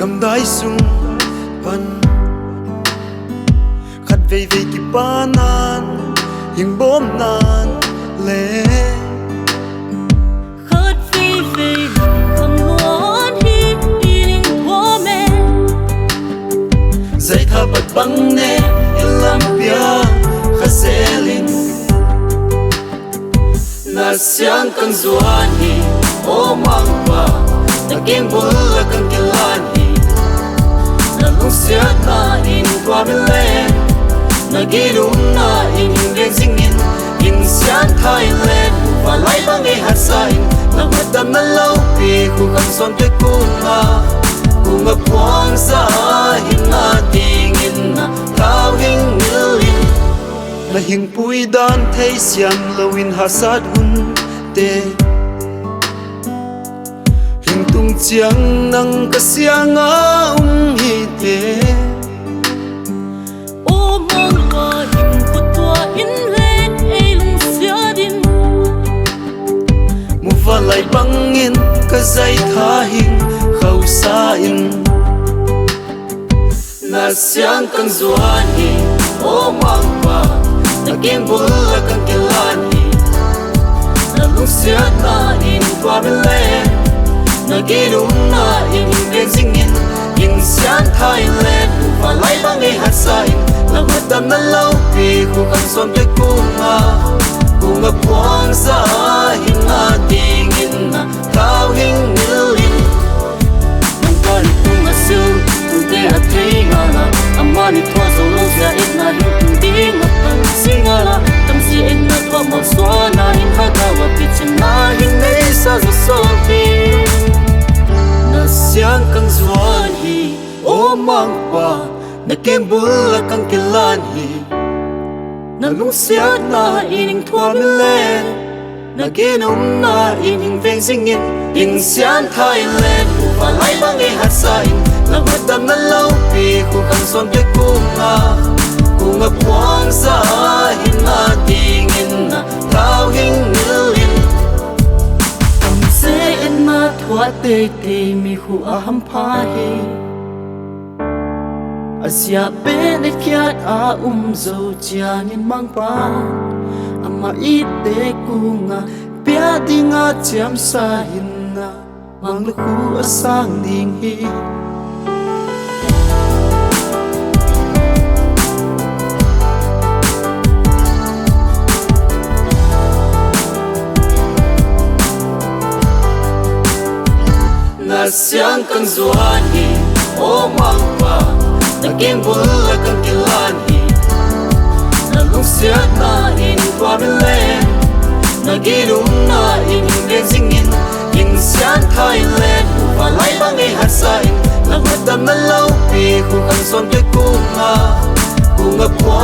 gamdai sung pan khat veivei kipah nan hing bawm nan le khat veivei lungkham luan hi iling thuam zaitha patbang ne lampiel khaselin na siang kang zuan hi o Mangpa na kengbul kang kilan hi na lungsietna in Muvanlai na umna in zing in siamtha Muvanlai bang hatsa na hutdamna loupi son te kunga puang sa hina tingin na tao hing milin na hing pui dan thei siam lowin hasat hun te hing tung chiang nang ka sianga hi te o Mangpa hing putwa in len ei lungsiedin Muvanlai bangin ka zaitha hing khausa in na siang kang zuan hi o Mangpa na kengbul kang kilan hi na lungsietna in Muvanlai na umna in zing in siamtha Muvanlai bang hatsa na hutdamna loupi son te kunga puang sa hina tingin na tao hing milin nang kali kung asil tunte at tingala amani thua zo lungsia itna hing tunding at singala tamsi itna thua mo suana in hagawa pitsin na hing nei sa zosopi na siang kang zuan hi o Mangpa na kengbul kang kilan hi na lungsietna ining Muvanlai na umna ining veng zing in siamtha Muvanlai bang hatsa na hutdamna loupi son te kunga puang sa hina tingin na tao hing milin tamse itna thua te mi hu aham phahi Asia benet kiat a zo chiang in Mangpa ama ite kunga pia dinga chiam sa hinna mangluku asang ding hi na siang kang zuan hi o Mangpa na kengbul kang kilan hi na lungsietna in Muvanlai na umna in zing in siamtha Muvanlai bang hatsa na hutdamna loupi son te kunga puang